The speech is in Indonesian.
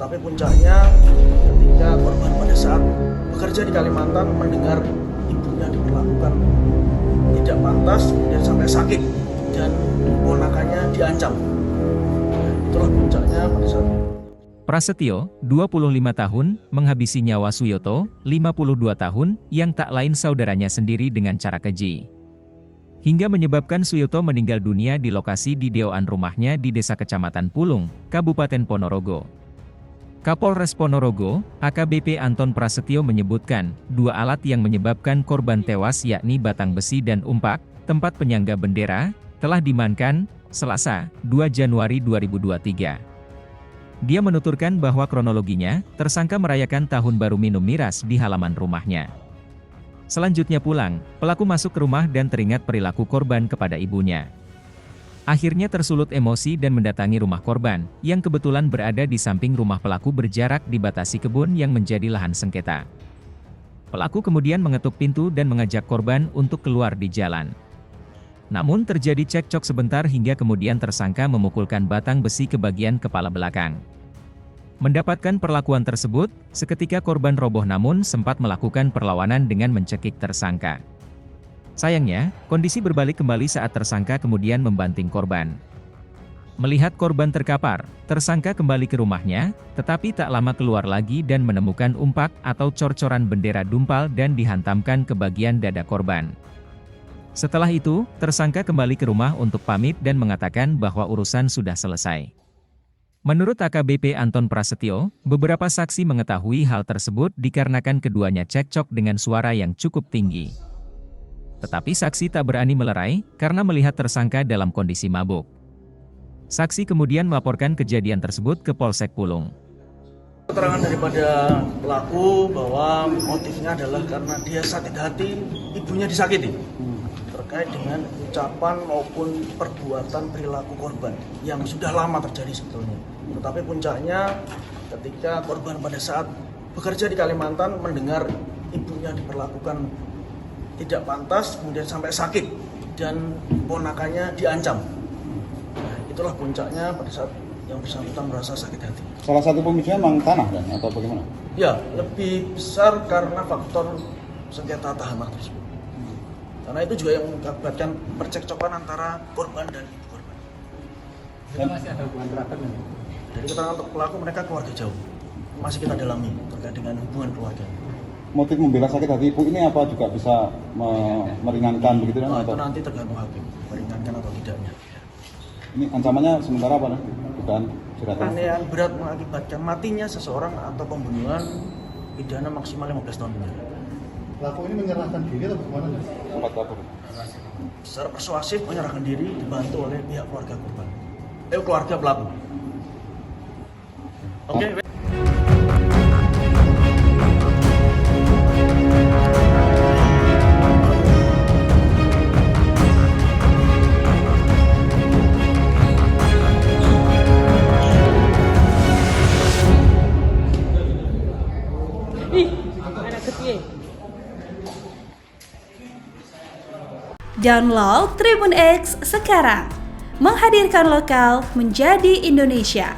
Tetapi puncaknya ketika korban pada saat bekerja di Kalimantan mendengar ibunya diperlakukan tidak pantas, kemudian sampai sakit dan ponakannya diancam. Itulah puncaknya pada saat itu. Prasetyo, 25 tahun, menghabisi nyawa Suyoto, 52 tahun, yang tak lain saudaranya sendiri dengan cara keji. Hingga menyebabkan Suyoto meninggal dunia di lokasi di deoan rumahnya di Desa Kecamatan Pulung, Kabupaten Ponorogo. Kapolres Ponorogo, AKBP Anton Prasetyo menyebutkan, dua alat yang menyebabkan korban tewas yakni batang besi dan umpak, tempat penyangga bendera, telah diamankan, Selasa, 2 Januari 2023. Dia menuturkan bahwa kronologinya, tersangka merayakan tahun baru minum miras di halaman rumahnya. Selanjutnya pulang, pelaku masuk ke rumah dan teringat perilaku korban kepada ibunya. Akhirnya tersulut emosi dan mendatangi rumah korban, yang kebetulan berada di samping rumah pelaku berjarak dibatasi kebun yang menjadi lahan sengketa. Pelaku kemudian mengetuk pintu dan mengajak korban untuk keluar di jalan. Namun terjadi cekcok sebentar hingga kemudian tersangka memukulkan batang besi ke bagian kepala belakang. Mendapatkan perlakuan tersebut, seketika korban roboh namun sempat melakukan perlawanan dengan mencekik tersangka. Sayangnya, kondisi berbalik kembali saat tersangka kemudian membanting korban. Melihat korban terkapar, tersangka kembali ke rumahnya, tetapi tak lama keluar lagi dan menemukan umpak atau cor-coran bendera dumpal dan dihantamkan ke bagian dada korban. Setelah itu, tersangka kembali ke rumah untuk pamit dan mengatakan bahwa urusan sudah selesai. Menurut AKBP Anton Prasetyo, beberapa saksi mengetahui hal tersebut dikarenakan keduanya cekcok dengan suara yang cukup tinggi. Tetapi saksi tak berani melerai, karena melihat tersangka dalam kondisi mabuk. Saksi kemudian melaporkan kejadian tersebut ke Polsek Pulung. Keterangan daripada pelaku bahwa motifnya adalah karena dia sakit hati, ibunya disakiti. Terkait dengan ucapan maupun perbuatan perilaku korban yang sudah lama terjadi sebetulnya. Tetapi puncaknya ketika korban pada saat bekerja di Kalimantan mendengar ibunya diperlakukan tidak pantas, kemudian sampai sakit dan ponakannya diancam. Nah, itulah puncaknya pada saat yang bersangkutan merasa sakit hati. Salah satu pemicunya memang tanah kan atau bagaimana? Ya, lebih besar karena faktor sengketa tanah tersebut. Karena itu juga yang mengakibatkan percekcokan antara korban dan ibu korban. Dan masih ada hubungan kerabat kan? Dari keterangan pelaku mereka keluarga jauh. Masih kita dalami terkait dengan hubungan keluarga. Motif membela sakit hati ibu ini apa juga bisa meringankan begitu kan? Itu nanti tergantung hakim, meringankan atau tidaknya. Ini ancamannya sementara apa? Bukan jeratan. Penganiayaan berat mengakibatkan matinya seseorang atau pembunuhan, pidana maksimal 15 tahun penjara. Pelaku ini menyerahkan diri atau bagaimana? Sempat kabur. Secara persuasif menyerahkan diri dibantu oleh pihak keluarga korban. Keluarga pelaku. Oke. Download Tribun X sekarang, menghadirkan lokal menjadi Indonesia.